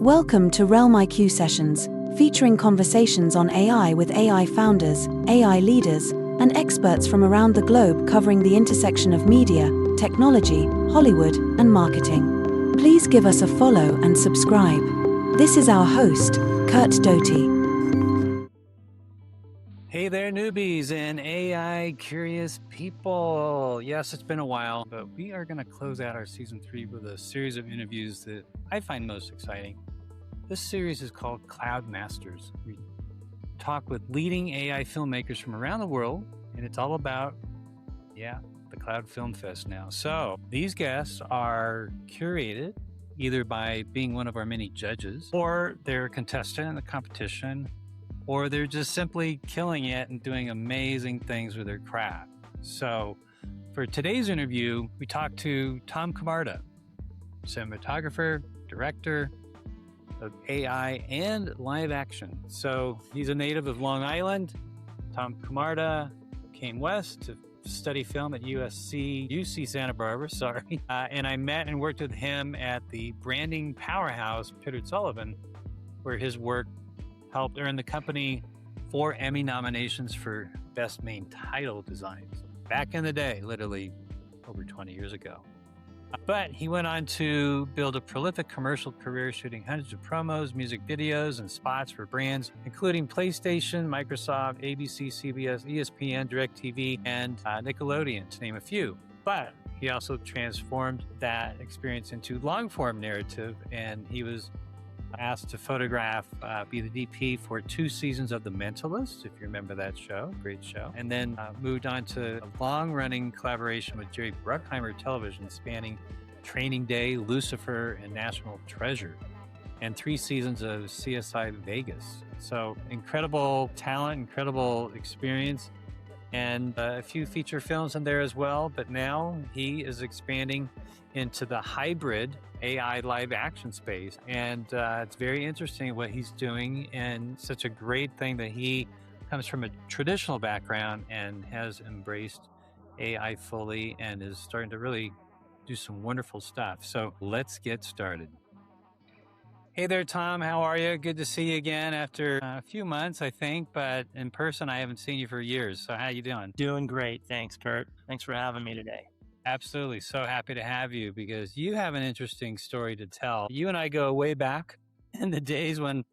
Welcome to Realm IQ Sessions, featuring conversations on AI with AI founders, AI leaders, and experts from around the globe covering the intersection of media, technology, Hollywood, and marketing. Please give us a follow and subscribe. This is our host, Curt Doty. Hey there, newbies and AI curious people. Yes, it's been a while, but we are going to close out our season 3 with a series of interviews that I find most exciting. This series is called CLOWD Masters. We talk with leading AI filmmakers from around the world, and it's all about, the Cloud Film Fest now. So these guests are curated either by being one of our many judges, or they're a contestant in the competition, or they're just simply killing it and doing amazing things with their craft. So for today's interview, we talked to Tom Camarda, cinematographer, director of AI and live action. So he's a native of Long Island. Tom Camarda came west to study film at UC Santa Barbara, and I met and worked with him at the branding powerhouse, Pittard Sullivan, where his work helped earn the company 4 Emmy nominations for Best Main Title Designs back in the day, literally over 20 years ago. But he went on to build a prolific commercial career, shooting hundreds of promos, music videos, and spots for brands, including PlayStation, Microsoft, ABC, CBS, ESPN, DirecTV, and Nickelodeon, to name a few. But he also transformed that experience into long-form narrative, and he was asked to photograph, be the DP for 2 seasons of The Mentalist, if you remember that show, great show, and then moved on to a long-running collaboration with Jerry Bruckheimer Television, spanning Training Day, Lucifer, and National Treasure, and 3 seasons of CSI Vegas. So incredible talent, incredible experience, and a few feature films in there as well. But now he is expanding into the hybrid AI live action space. And it's very interesting what he's doing, and such a great thing that he comes from a traditional background and has embraced AI fully and is starting to really do some wonderful stuff. So let's get started. Hey there, Tom. How are you? Good to see you again after a few months, I think, but in person, I haven't seen you for years. So how you doing? Doing great. Thanks, Curt. Thanks for having me today. Absolutely. So happy to have you, because you have an interesting story to tell. You and I go way back in the days when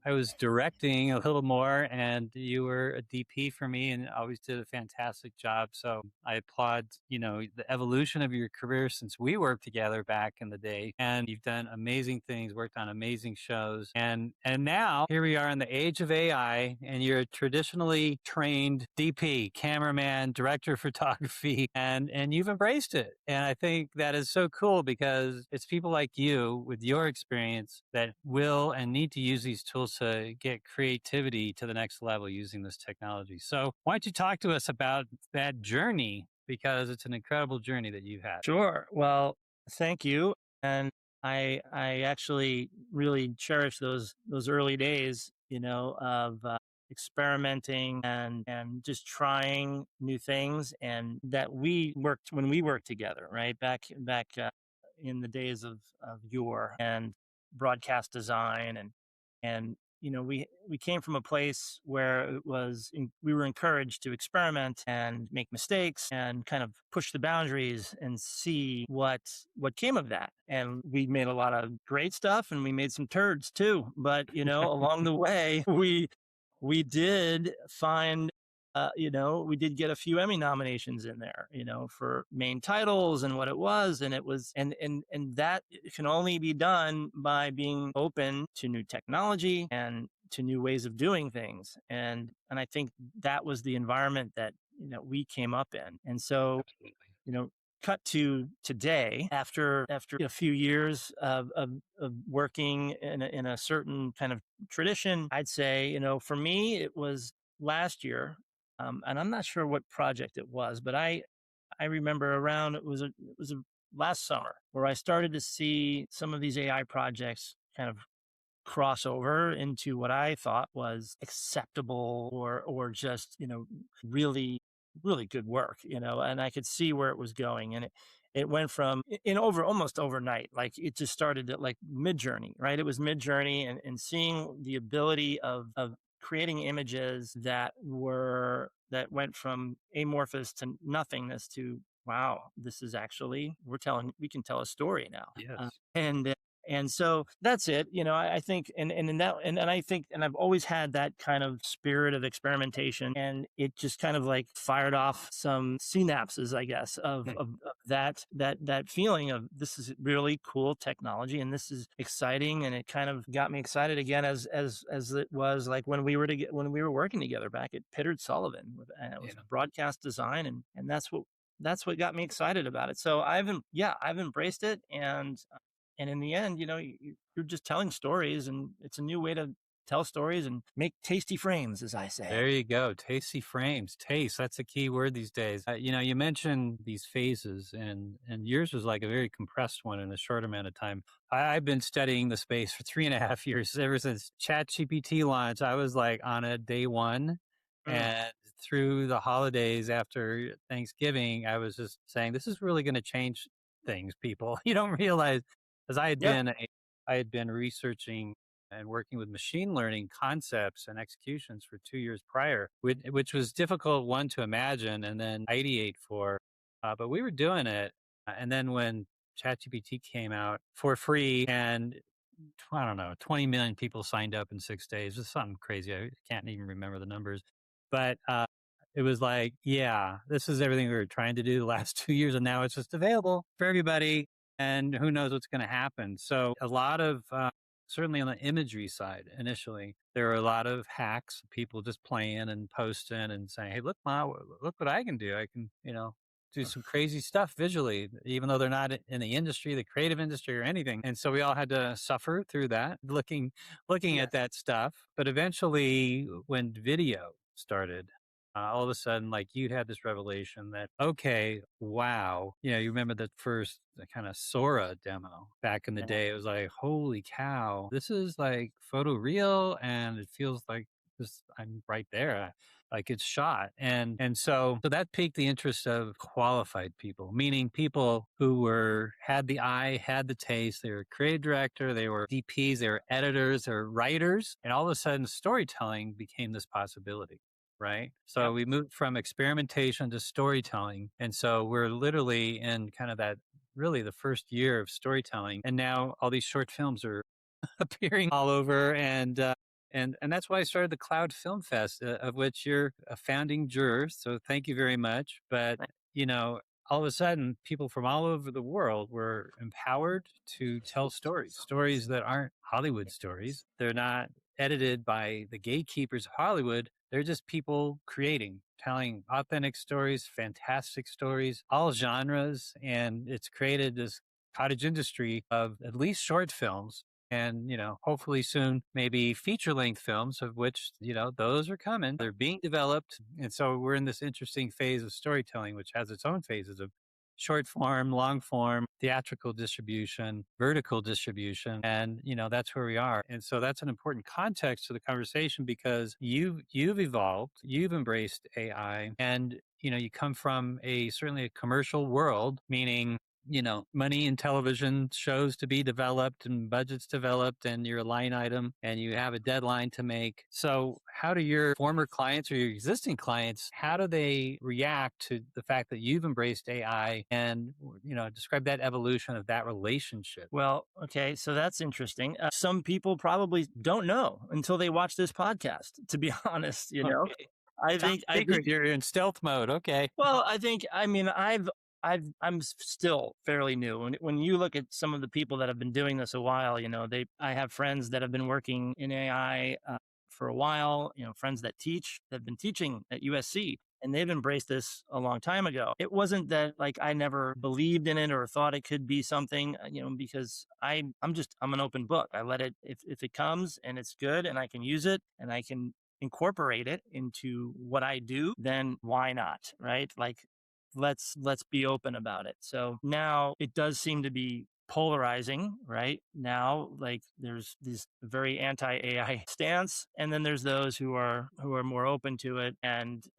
I was directing a little more, and you were a DP for me and always did a fantastic job. So I applaud, the evolution of your career since we worked together back in the day. And you've done amazing things, worked on amazing shows. And now here we are in the age of AI, and you're a traditionally trained DP, cameraman, director of photography, and you've embraced it. And I think that is so cool, because it's people like you with your experience that will and need to use these tools to get creativity to the next level using this technology. So why don't you talk to us about that journey, because it's an incredible journey that you've had. Sure. Well, thank you. And I actually really cherish those early days, of experimenting and just trying new things, and that we worked when we worked together, right? Back in the days of yore and broadcast design, and we came from a place where we were encouraged to experiment and make mistakes and kind of push the boundaries and see what came of that. And we made a lot of great stuff, and we made some turds too. But along the way, we did find. We did get a few Emmy nominations in there, for main titles and what it was. And it was, and that can only be done by being open to new technology and to new ways of doing things. And I think that was the environment that, we came up in. And so, cut to today, after a few years of working in a certain kind of tradition, I'd say, for me, it was last year. And I'm not sure what project it was, but I remember it was last summer, where I started to see some of these AI projects kind of cross over into what I thought was acceptable or just, really, really good work, and I could see where it was going. it went from almost overnight, like it just started at like Mid-Journey, right? It was Mid-Journey, and seeing the ability of creating images that went from amorphous to nothingness to, wow, this is actually, we can tell a story now. Yes. And so that's it. I think, and in that, and I think, and I've always had that kind of spirit of experimentation, and it just kind of like fired off some synapses, I guess, of that feeling of, this is really cool technology, and this is exciting, and it kind of got me excited again, as it was like when we were working together back at Pittard Sullivan, and it was broadcast design, and that's what got me excited about it. So I've embraced it, and in the end, you're just telling stories, and it's a new way to tell stories and make tasty frames, as I say. There you go. Tasty frames. Taste. That's a key word these days. You mentioned these phases, and yours was like a very compressed one in a short amount of time. I've been studying the space for 3.5 years. Ever since ChatGPT launched, I was like on a day one. And through the holidays after Thanksgiving, I was just saying, this is really going to change things, people. You don't realize, because I had been researching and working with machine learning concepts and executions for 2 years prior, which was difficult, one, to imagine and then ideate for. But we were doing it. And then when ChatGPT came out for free, and I don't know, 20 million people signed up in 6 days, just something crazy. I can't even remember the numbers. But it was like, yeah, this is everything we were trying to do the last 2 years. And now it's just available for everybody. And who knows what's going to happen. So a lot of, certainly on the imagery side, initially, there were a lot of hacks, people just playing and posting and saying, hey, look, Ma, look what I can do. I can, do some crazy stuff visually, even though they're not in the industry, the creative industry or anything. And so we all had to suffer through that, looking at that stuff. But eventually, when video started, all of a sudden, like, you had this revelation that, okay, wow. You remember the first kind of Sora demo back in the day. It was like, holy cow, this is like photoreal, and it feels like this, I'm right there. Like, it's shot. And so that piqued the interest of qualified people, meaning people who had the eye, had the taste. They were creative director, they were DPs, they were editors, they were writers. And all of a sudden, storytelling became this possibility. Right. So we moved from experimentation to storytelling. And so we're literally in kind of that, really the first year of storytelling. And now all these short films are appearing all over. And that's why I started the CLOWD Film Fest, of which you're a founding juror. So thank you very much. But, all of a sudden, people from all over the world were empowered to tell stories that aren't Hollywood stories. They're not edited by the gatekeepers of Hollywood. They're just people telling authentic stories, fantastic stories, all genres. And it's created this cottage industry of at least short films. And, hopefully soon, maybe feature-length films, of which, those are coming. They're being developed. And so we're in this interesting phase of storytelling, which has its own phases of short form, long form, theatrical distribution, vertical distribution. And, that's where we are. And so that's an important context to the conversation, because you've evolved, you've embraced AI, and, you come from certainly a commercial world, meaning, money in television shows to be developed and budgets developed, and you're a line item and you have a deadline to make. So how do your former clients or your existing clients, how do they react to the fact that you've embraced AI, and, describe that evolution of that relationship? Well, okay, so that's interesting. Some people probably don't know until they watch this podcast, to be honest, Okay. I Top think, secret, you're in stealth mode. Okay. well, I'm still fairly new. When you look at some of the people that have been doing this a while, I have friends that have been working in AI for a while, friends that have been teaching at USC, and they've embraced this a long time ago. It wasn't that like I never believed in it or thought it could be something, because I'm an open book. I let it, if it comes and it's good and I can use it and I can incorporate it into what I do, then why not? Right? Like, let's be open about it. So now it does seem to be polarizing, right? Now, like, there's this very anti-AI stance, and then there's those who are more open to it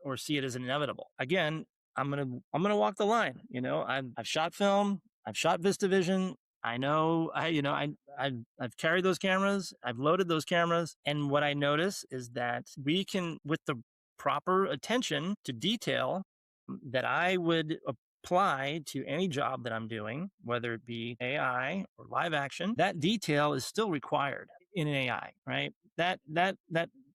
or see it as inevitable. Again, I'm gonna walk the line. You know, I've shot film, I've shot VistaVision. I know, I've carried those cameras, I've loaded those cameras, and what I notice is that we can, with the proper attention to detail that I would apply to any job that I'm doing, whether it be AI or live action, that detail is still required in an AI, right? That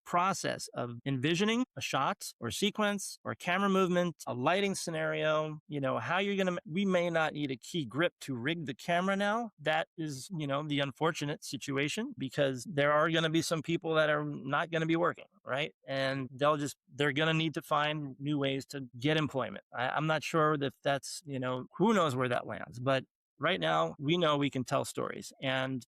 process of envisioning a shot or sequence or camera movement, a lighting scenario, you know, how you're going to, we may not need a key grip to rig the camera now. That is, you know, the unfortunate situation, because there are going to be some people that are not going to be working, right? And they're going to need to find new ways to get employment. I'm not sure if that's, you know, who knows where that lands, but right now we know we can tell stories. And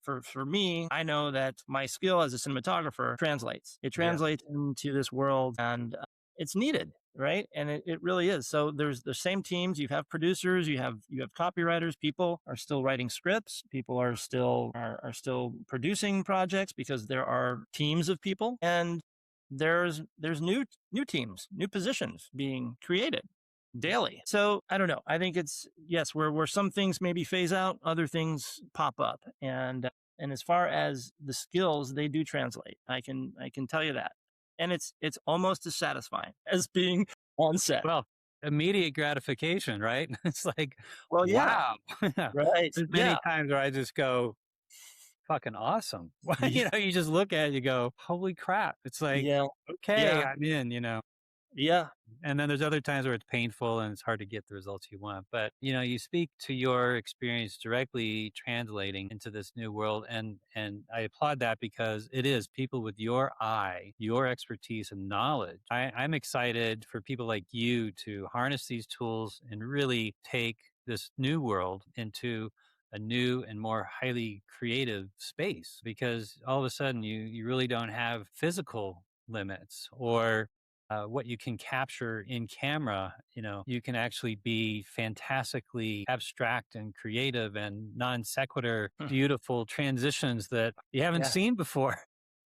for me, I know that my skill as a cinematographer translates. It translates into this world, and it's needed, right? And it really is. So there's the same teams. You have producers, you have copywriters. People are still writing scripts. People are still producing projects, because there are teams of people, and there's new teams, new positions being created daily. So I don't know. I think it's, yes, where some things maybe phase out, other things pop up. And as far as the skills, they do translate. I can tell you that. And it's almost as satisfying as being on set. Well, immediate gratification, right? It's like, Well, yeah. wow. Right. There's many times where I just go, fucking awesome. You know, you just look at it, you go, holy crap. It's like, okay, I'm in, you know. Yeah. And then there's other times where it's painful and it's hard to get the results you want. But, you know, you speak to your experience directly translating into this new world. And I applaud that, because it is people with your eye, your expertise and knowledge. I'm excited for people like you to harness these tools and really take this new world into a new and more highly creative space, because all of a sudden you really don't have physical limits or what you can capture in camera. You know, you can actually be fantastically abstract and creative and non sequitur, beautiful transitions that you haven't seen before.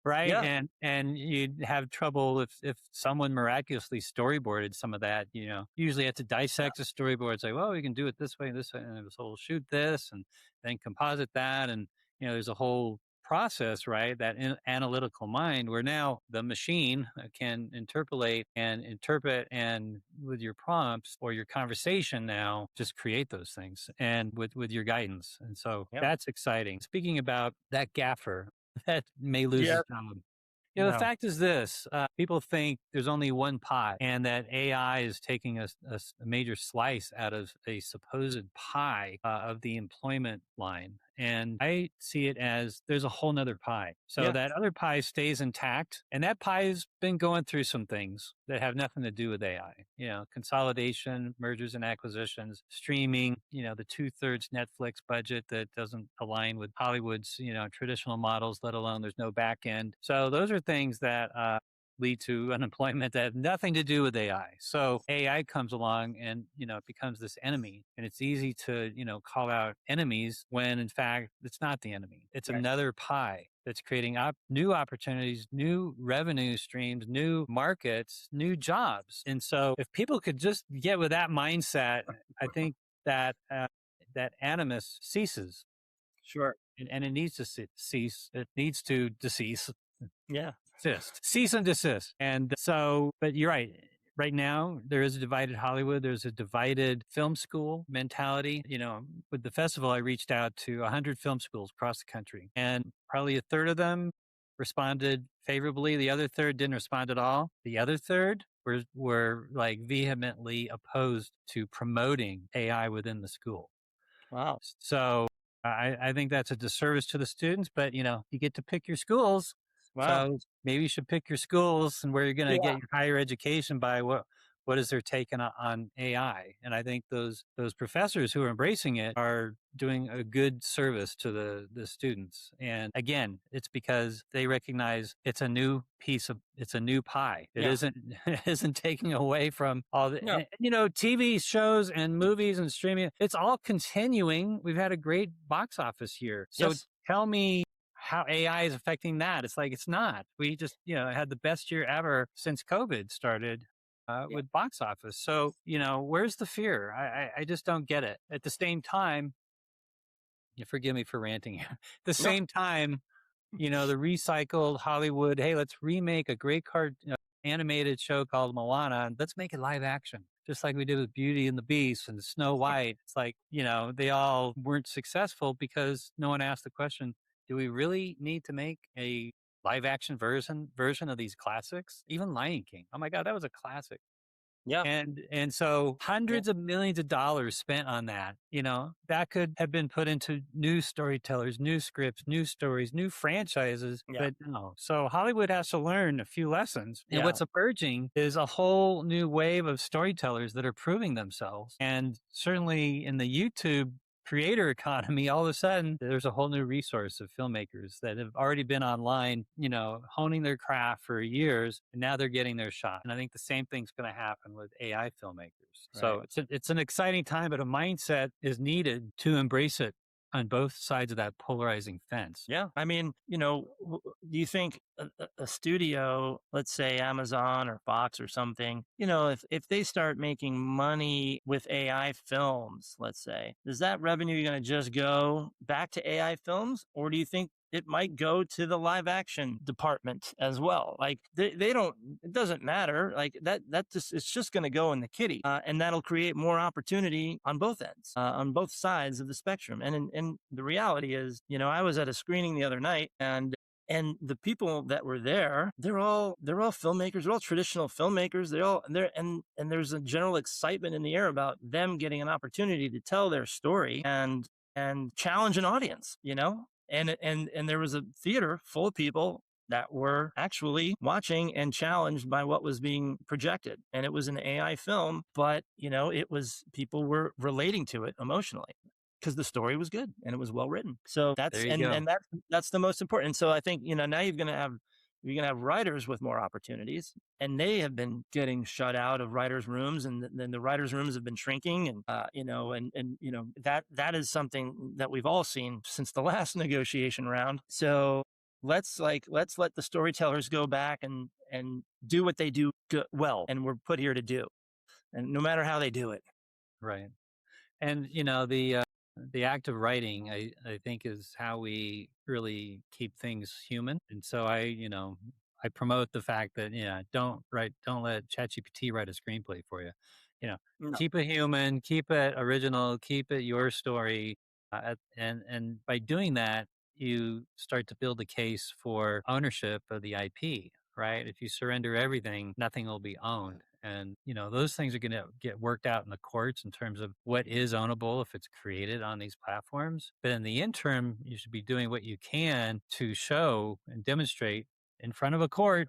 Right. Yeah. And you'd have trouble if someone miraculously storyboarded some of that. You know, usually you have to dissect a storyboard, say, well, we can do it this way, and so we'll shoot this and then composite that. And, you know, there's a whole process, right? That analytical mind, where now the machine can interpolate and interpret, and with your prompts or your conversation now, just create those things, and with your guidance. And so that's exciting. Speaking about that gaffer that may lose his job. You know, the fact is this, people think there's only one pie, and that AI is taking a major slice out of a supposed pie of the employment line. And I see it as there's a whole nother pie. So that other pie stays intact. And that pie's been going through some things that have nothing to do with AI. You know, consolidation, mergers and acquisitions, streaming, you know, the 2/3 Netflix budget that doesn't align with Hollywood's, you know, traditional models, let alone there's no back end. So those are things that lead to unemployment that have nothing to do with AI. So AI comes along and, you know, it becomes this enemy, and it's easy to, you know, call out enemies when in fact it's not the enemy. It's another pie that's creating new opportunities, new revenue streams, new markets, new jobs. And so if people could just get with that mindset, I think that that animus ceases. Sure. And it needs to cease. It needs to decease. Yeah. Cease and desist. And so, but you're right. Right now, there is a divided Hollywood. There's a divided film school mentality. You know, with the festival, I reached out to 100 film schools across the country, and probably a third of them responded favorably. The other third didn't respond at all. The other third were like vehemently opposed to promoting AI within the school. Wow. So I think that's a disservice to the students, but you know, you get to pick your schools. Wow. So maybe you should pick your schools and where you're going to get your higher education by what is their take on AI. And I think those professors who are embracing it are doing a good service to the students. And again, it's because they recognize it's a new pie. It isn't taking away from all the, you know, TV shows and movies and streaming. It's all continuing. We've had a great box office year. So tell me how AI is affecting that. It's like, it's not. We just, you know, had the best year ever since COVID started. Yeah. with box office. So, where's the fear? I just don't get it. At the same time, you forgive me for ranting here. At the No. same time, the recycled Hollywood, hey, let's remake a great animated show called Moana, and let's make it live action, just like we did with Beauty and the Beast and Snow White. It's like, they all weren't successful because no one asked the question, do we really need to make a live action version of these classics? Even Lion King. Oh my God, that was a classic. Yeah. And so Yeah. hundreds of millions of dollars spent on that, that could have been put into new storytellers, new scripts, new stories, new franchises, Yeah. but no. So Hollywood has to learn a few lessons. And Yeah. what's emerging is a whole new wave of storytellers that are proving themselves. And certainly in the YouTube creator economy, all of a sudden there's a whole new resource of filmmakers that have already been online, honing their craft for years, and now they're getting their shot. And I think the same thing's going to happen with AI filmmakers. So it's an exciting time, but a mindset is needed to embrace it on both sides of that polarizing fence. Yeah. I mean, do you think a studio, let's say Amazon or Fox or something, if they start making money with AI films, let's say, is that revenue going to just go back to AI films? Or do you think it might go to the live action department as well? Like they don't, it doesn't matter. Like that just, it's just going to go in the kitty. And that'll create more opportunity on both ends, on both sides of the spectrum. And the reality is, I was at a screening the other night, and the people that were there, they're all filmmakers. They're all traditional filmmakers. And there's a general excitement in the air about them getting an opportunity to tell their story and challenge an audience, and there was a theater full of people that were actually watching and challenged by what was being projected. And it was an AI film, but people were relating to it emotionally because the story was good and it was well written. So that's that's the most important. And so I think now you're gonna have writers with more opportunities, and they have been getting shut out of writers' rooms, and then the writers' rooms have been shrinking, and that is something that we've all seen since the last negotiation round. So let's let the storytellers go back and do what they do well, and we're put here to do, and no matter how they do it. Right. And the act of writing, I think, is how we really keep things human. And so I promote the fact that don't let ChatGPT write a screenplay for you. No. Keep it human, keep it original, keep it your story, and by doing that, you start to build a case for ownership of the IP. Right? If you surrender everything, nothing will be owned. And, those things are going to get worked out in the courts in terms of what is ownable if it's created on these platforms. But in the interim, you should be doing what you can to show and demonstrate in front of a court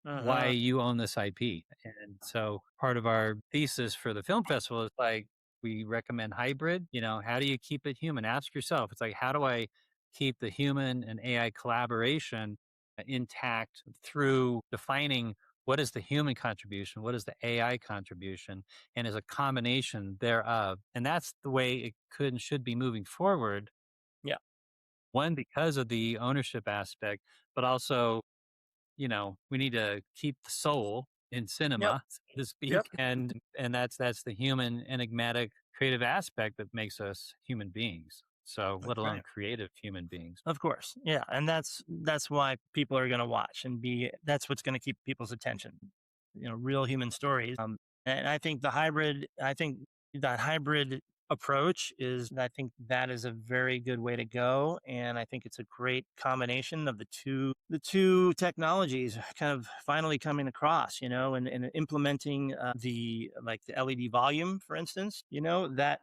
why you own this IP. And so part of our thesis for the film festival is like, we recommend hybrid. How do you keep it human? Ask yourself. It's like, how do I keep the human and AI collaboration intact through defining what is the human contribution, what is the AI contribution, and as a combination thereof. And that's the way it could and should be moving forward. Yeah. One, because of the ownership aspect, but also, we need to keep the soul in cinema, so to speak. Yep. And that's the human enigmatic creative aspect that makes us human beings. So let alone creative human beings. Of course. Yeah. And that's why people are going to watch that's what's going to keep people's attention, real human stories. And I think that hybrid approach I think that is a very good way to go. And I think it's a great combination of the two technologies kind of finally coming across, and implementing the LED volume, for instance, that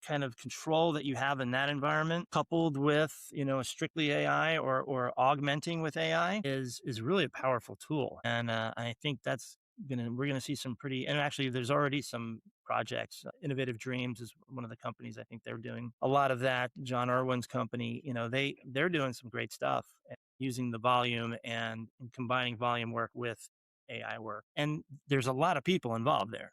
kind of control that you have in that environment coupled with, strictly AI or augmenting with AI is really a powerful tool. And I think we're gonna see some and actually there's already some projects. Innovative Dreams is one of the companies. I think they're doing a lot of that. John Irwin's company, they're doing some great stuff using the volume and combining volume work with AI work. And there's a lot of people involved there.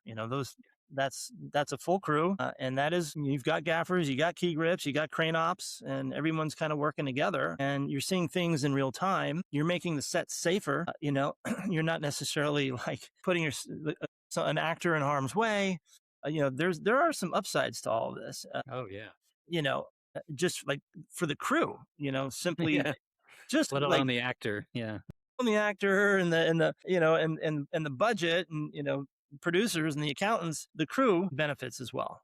that's a full crew, and that is, you've got gaffers, you got key grips, you got crane ops, and everyone's kind of working together, and you're seeing things in real time. You're making the set safer. You're not necessarily like putting an actor in harm's way. There are some upsides to all of this. Oh yeah. Just like for the crew, simply Yeah. just Let like alone the actor. Yeah. on the actor and the budget and producers and the accountants, the crew benefits as well.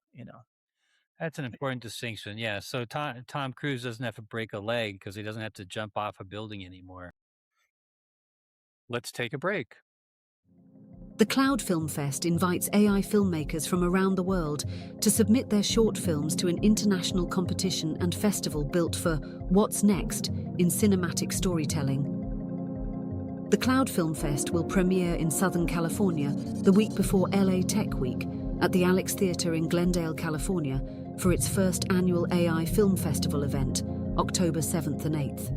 That's an important distinction. Yeah. So Tom Cruise doesn't have to break a leg because he doesn't have to jump off a building anymore. Let's take a break. The CLOWD Film Fest invites AI filmmakers from around the world to submit their short films to an international competition and festival built for what's next in cinematic storytelling. The CLOWD Film Fest will premiere in Southern California the week before LA Tech Week at the Alex Theatre in Glendale, California, for its first annual AI Film Festival event, October 7th and 8th.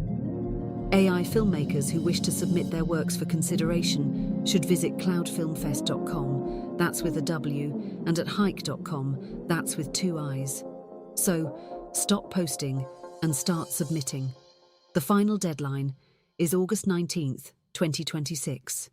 AI filmmakers who wish to submit their works for consideration should visit cloudfilmfest.com, that's with a W, and at hike.com, that's with 2 I's. So, stop posting and start submitting. The final deadline is August 19th, 2026.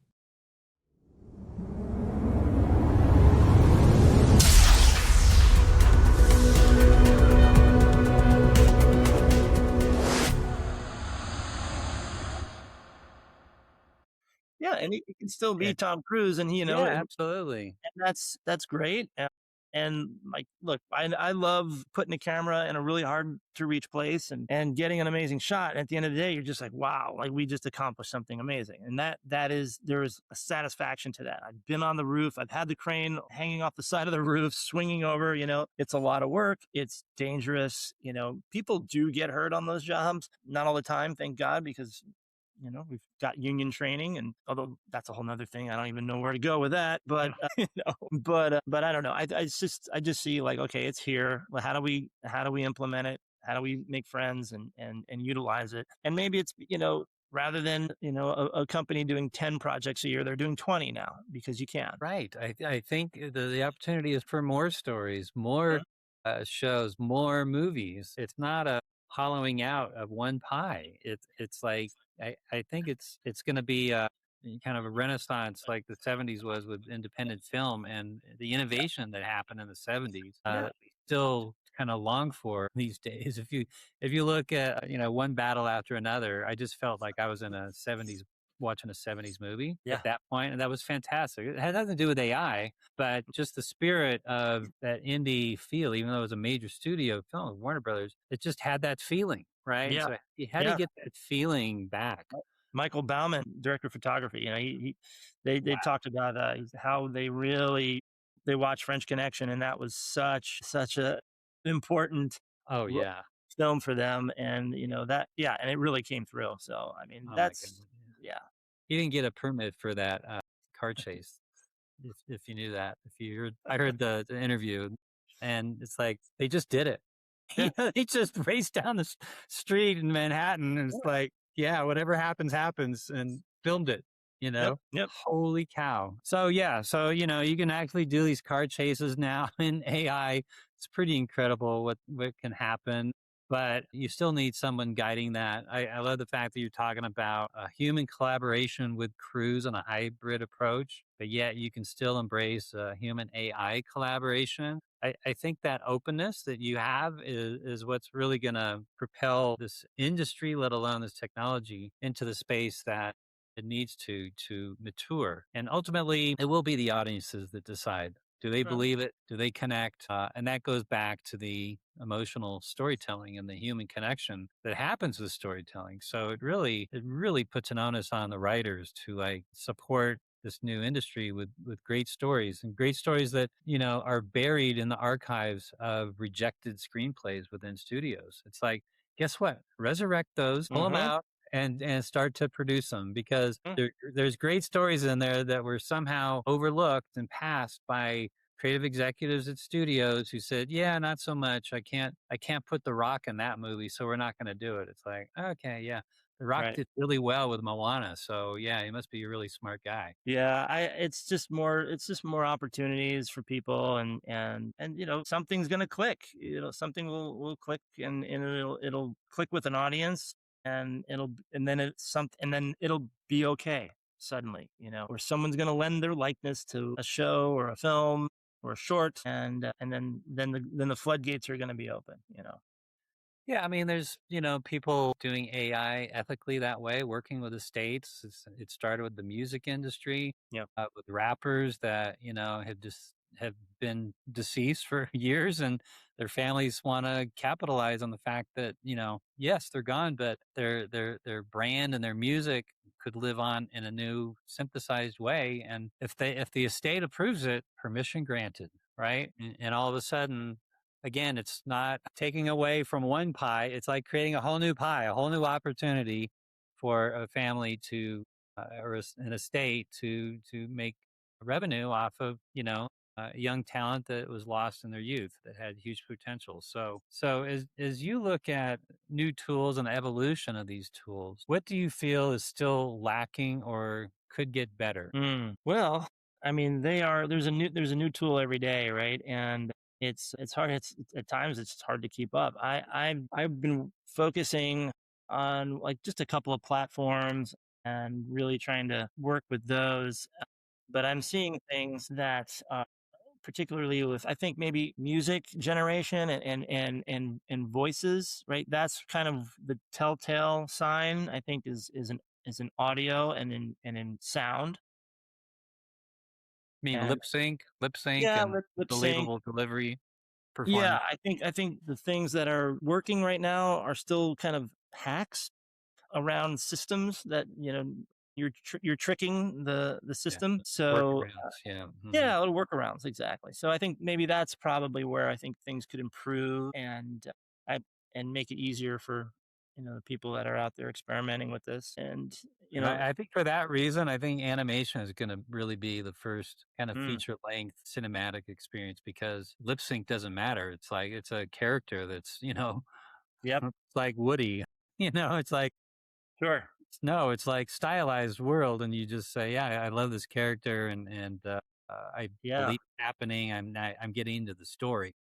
Yeah, and it can still be Okay. Tom Cruise, and Yeah, absolutely. and that's great. And like, look, I love putting a camera in a really hard to reach place and getting an amazing shot. And at the end of the day, you're just like, wow, like we just accomplished something amazing. And there is a satisfaction to that. I've been on the roof. I've had the crane hanging off the side of the roof, swinging over. It's a lot of work. It's dangerous. People do get hurt on those jobs. Not all the time, thank God, because we've got union training, and although that's a whole nother thing, I don't even know where to go with that. But but I don't know. I just see like, okay, it's here. Well, how do we implement it? How do we make friends and utilize it? And maybe it's rather than a company doing 10 projects a year, they're doing 20 now because you can. Right. I think the opportunity is for more stories, more shows, more movies. It's not a hollowing out of one pie. It's like I think it's going to be a kind of a renaissance like the 70s was with independent film and the innovation that happened in the 70s. That we still kind of long for these days. If you look at one battle after another, I just felt like I was in a 70s watching a 70s movie at that point, and that was fantastic. It had nothing to do with AI, but just the spirit of that indie feel. Even though it was a major studio film, Warner Brothers, it just had that feeling, right? Yeah. So you had to get that feeling back. Michael Bauman, director of photography, they talked about how they watched French Connection, and that was such a important Oh yeah. film for them, and and it really came through. So I mean, Oh my that's goodness. yeah. He didn't get a permit for that car chase. If you knew that, I heard the interview, and it's like they just did it. Yeah. They just raced down the street in Manhattan, and it's like, yeah, whatever happens, happens, and filmed it. Yep. Holy cow! So yeah, you can actually do these car chases now in AI. It's pretty incredible what can happen. But you still need someone guiding that. I love the fact that you're talking about a human collaboration with crews on a hybrid approach, but yet you can still embrace human AI collaboration. I think that openness that you have is what's really going to propel this industry, let alone this technology, into the space that it needs to mature. And ultimately, it will be the audiences that decide. Do they believe it? Do they connect? And that goes back to the emotional storytelling and the human connection that happens with storytelling. So it really puts an onus on the writers to like support this new industry with great stories and great stories that are buried in the archives of rejected screenplays within studios. It's like, guess what? Resurrect those, pull them out, and start to produce them, because there's great stories in there that were somehow overlooked and passed by creative executives at studios who said, "Yeah, not so much. I can't put The Rock in that movie, so we're not going to do it." It's like, okay, yeah, The Rock Right. did really well with Moana, so yeah, he must be a really smart guy. Yeah, it's just more opportunities for people, and something's gonna click. Something will click, and it'll click with an audience, and then it'll be okay suddenly, or someone's gonna lend their likeness to a show or a film or a short, and then the floodgates are gonna be open. Yeah, I mean, there's, people doing AI ethically that way, working with the states. It started with the music industry, Yep. with rappers that, have been deceased for years, and their families want to capitalize on the fact that, yes, they're gone, but their brand and their music could live on in a new synthesized way. And if the estate approves it, permission granted, right? And all of a sudden, again, it's not taking away from one pie. It's like creating a whole new pie, a whole new opportunity for a family to, an estate to make revenue off of, young talent that was lost in their youth that had huge potential. So as you look at new tools and the evolution of these tools, what do you feel is still lacking or could get better? Well, I mean, there's a new tool every day, right? And it's hard. It's at times it's hard to keep up. I've been focusing on like just a couple of platforms and really trying to work with those. But I'm seeing things that particularly with, I think, maybe music generation and voices, right? That's kind of the telltale sign, I think, is in audio and in sound. I mean, And lip sync yeah, and lip sync. believable delivery Yeah, performance. I think the things that are working right now are still kind of hacks around systems that, you're tricking the Yeah. system. So Workarounds. Yeah. yeah, little workarounds, exactly. So I think maybe that's probably where I think things could improve, I and make it easier for the people that are out there experimenting with this. And you And know, I think for that reason, I think animation is going to really be the first kind of mm, feature length cinematic experience because lip sync doesn't matter. It's like it's a character that's, yep, it's like Woody. It's like sure, no, it's like stylized world, and you just say, yeah, I love this character, and I yeah, believe it's happening. I'm getting into the story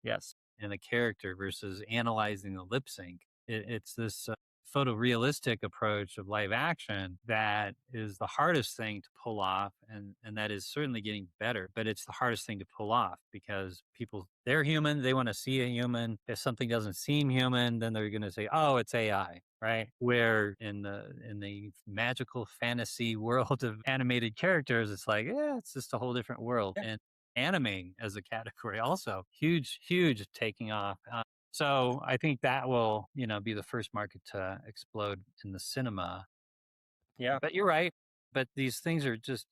yes, and the character versus analyzing the lip sync. It's this photorealistic approach of live action that is the hardest thing to pull off, and that is certainly getting better. But it's the hardest thing to pull off because they're human. They want to see a human. If something doesn't seem human, then they're going to say, "Oh, it's AI." Right? Where in the magical fantasy world of animated characters, it's like, yeah, it's just a whole different world. yeah, And anime as a category also huge taking off. So I think that will be the first market to explode in the cinema. yeah, But you're right, but these things are just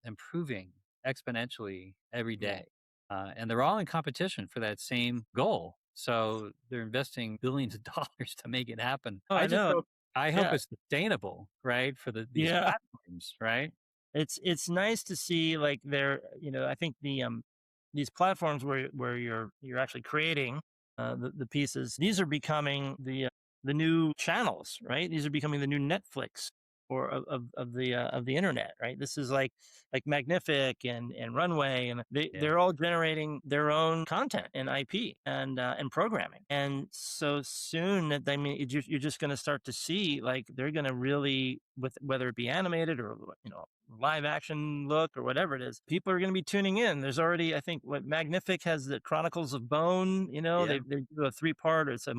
improving exponentially every yeah. day, and they're all in competition for that same goal, so they're investing billions of dollars to make it happen. Oh, I I just know. hope I hope Yeah, it's sustainable, right, for these yeah. platforms, right? It's nice to see like I think these platforms where you're actually creating the pieces. These are becoming the new channels, right? These are becoming the new Netflix or of the internet, right? This is like Magnific and Runway, and Yeah, they're all generating their own content and IP and programming. And so soon that I mean you're just going to start to see like they're going to really, with whether it be animated or live action look or whatever it is, people are going to be tuning in. There's already, I think, what Magnific has, the Chronicles of Bone. yeah. They do a 3-part, or it's a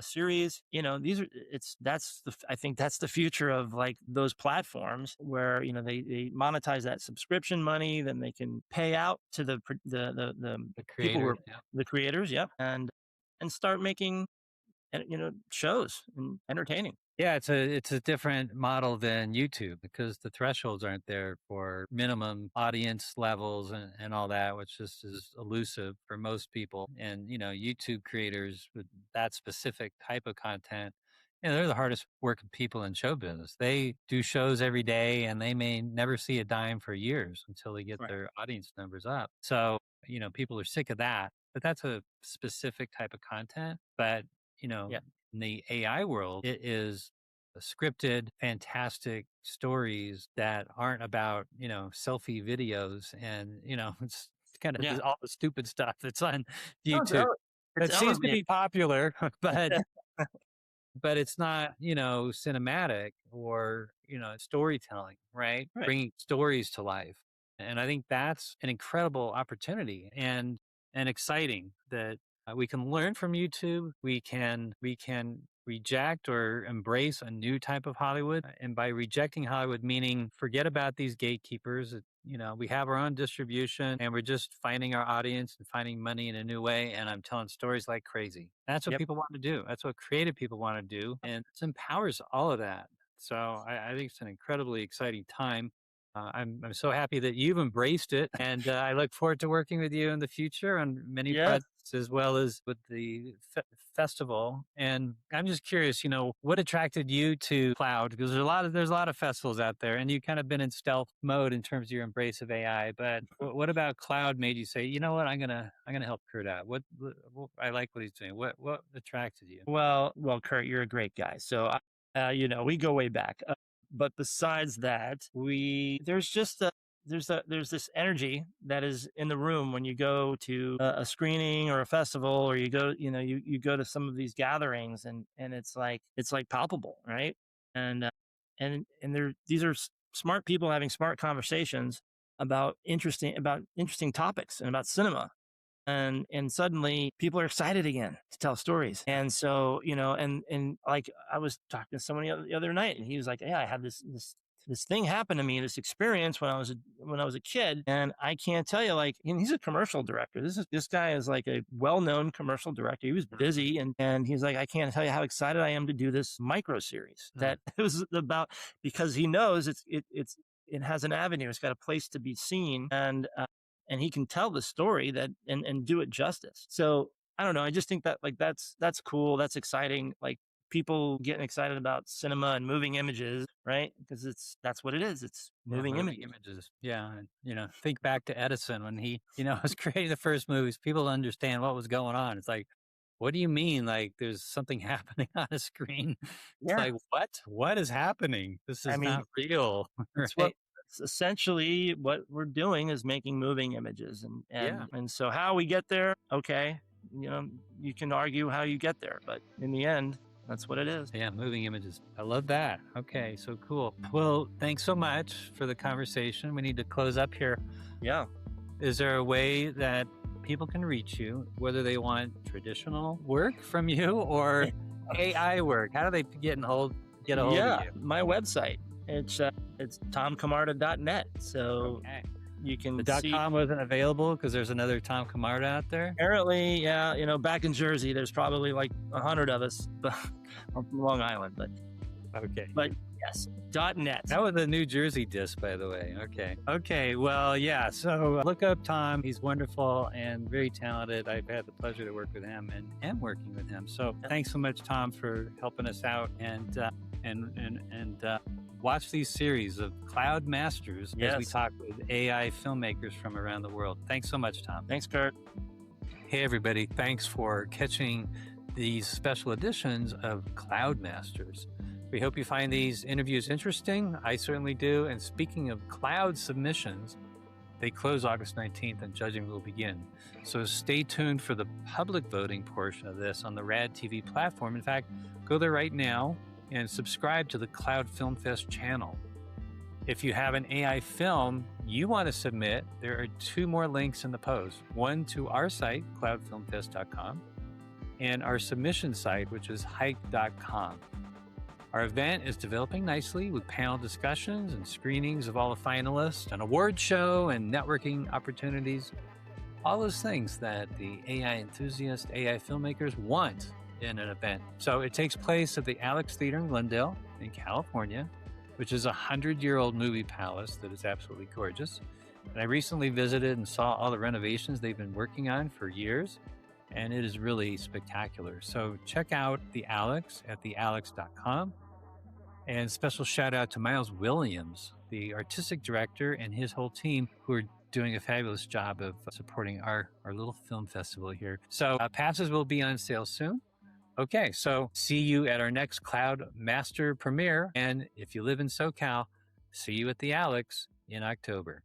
series. These are I think that's the future of like those platforms where they monetize that subscription money, then they can pay out to the The people who creators, are yeah. the creators, yep, and start making shows and entertaining. Yeah, it's a different model than YouTube because the thresholds aren't there for minimum audience levels and all that, which just is elusive for most people. And YouTube creators with that specific type of content they're the hardest working people in show business. They do shows every day and they may never see a dime for years until they get Right. their audience numbers up. So, people are sick of that, but that's a specific type of content. But, Yeah. in the AI world, it is scripted, fantastic stories that aren't about, selfie videos and, it's kind of Yeah. all the stupid stuff that's on No, it's YouTube. it's That seems to elevated. be popular, but it's not, cinematic or, storytelling, right? Right. Bringing stories to life. And I think that's an incredible opportunity and exciting that we can learn from YouTube. We can reject or embrace a new type of Hollywood. And by rejecting Hollywood, meaning forget about these gatekeepers. We have our own distribution and we're just finding our audience and finding money in a new way. And I'm telling stories like crazy. That's what Yep. people want to do. That's what creative people want to do. And it empowers all of that. So I think it's an incredibly exciting time. I'm so happy that you've embraced it, and I look forward to working with you in the future on many Yes. projects as well as with the festival. And I'm just curious, what attracted you to Cloud? Because there's a lot of festivals out there, and you've kind of been in stealth mode in terms of your embrace of AI. But what about Cloud made you say, you know what, I'm gonna help Curt out? What I like what he's doing. What attracted you? Well, Curt, you're a great guy. So, we go way back. But besides that, there's just there's this energy that is in the room when you go to a screening or a festival, or you go, you go to some of these gatherings, and it's like palpable, right? And these are smart people having smart conversations about interesting topics and about cinema. And suddenly people are excited again to tell stories. And so, and like I was talking to someone the other night, and he was like, yeah, I had this thing happen to me, this experience when I was a kid. And I can't tell you, like, he's a commercial director. This guy is like a well-known commercial director. He was busy, and he's like, I can't tell you how excited I am to do this micro series that it was about, because he knows it has an avenue. It's got a place to be seen. And he can tell the story and do it justice. So I don't know. I just think that, like, that's cool. That's exciting. Like, people getting excited about cinema and moving images, right? Because that's what it is. It's moving images. Yeah. And, think back to Edison when he, was creating the first movies. People didn't understand what was going on. It's like, what do you mean? Like, there's something happening on a screen? It's Yeah. like, what is happening? This is not real. It's Right? essentially what we're doing is making moving images, and so how we get there, okay, you can argue how you get there, but in the end, that's what it is. Yeah, moving images. I love that. Okay, so cool. Well, thanks so much for the conversation. We need to close up here. Yeah. Is there a way that people can reach you, whether they want traditional work from you or AI work? How do they get a hold of you? My website. It's tomcamarda.net. So you can the .com wasn't available because there's another Tom Camarda out there. Apparently, yeah. Back in Jersey, there's probably like 100 of us from Long Island, but yes, .net. That was a New Jersey disc, by the way. Okay. Well, yeah. So look up Tom. He's wonderful and very talented. I've had the pleasure to work with him and am working with him. So thanks so much, Tom, for helping us out and watch these series of CLOWD Masters as we talk with AI filmmakers from around the world. Thanks so much, Tom. Thanks, Curt. Hey, everybody. Thanks for catching these special editions of CLOWD Masters. We hope you find these interviews interesting. I certainly do. And speaking of CLOWD submissions, they close August 19th and judging will begin. So stay tuned for the public voting portion of this on the RAD TV platform. In fact, go there right now and subscribe to the CLOWD Film Fest channel. If you have an AI film you want to submit, there are 2 more links in the post. One to our site, cloudfilmfest.com, and our submission site, which is hike.com. Our event is developing nicely with panel discussions and screenings of all the finalists, an award show and networking opportunities, all those things that the AI enthusiast, AI filmmakers want in an event. So it takes place at the Alex Theater in Glendale in California, which is a 100-year-old movie palace that is absolutely gorgeous. And I recently visited and saw all the renovations they've been working on for years. and it is really spectacular. So check out the Alex at thealex.com. And special shout out to Miles Williams, the artistic director, and his whole team, who are doing a fabulous job of supporting our little film festival here. So passes will be on sale soon. Okay, so see you at our next CLOWD Master premiere. And if you live in SoCal, see you at the Alex in October.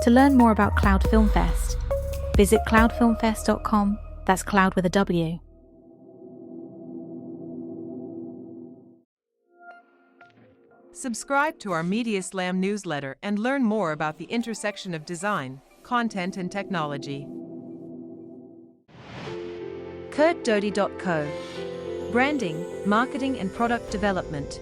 To learn more about CLOWD Film Fest, visit cloudfilmfest.com. That's cloud with a W. Subscribe to our Media Slam newsletter and learn more about the intersection of design, content, and technology. CurtDoty.co. Branding, marketing, and product development.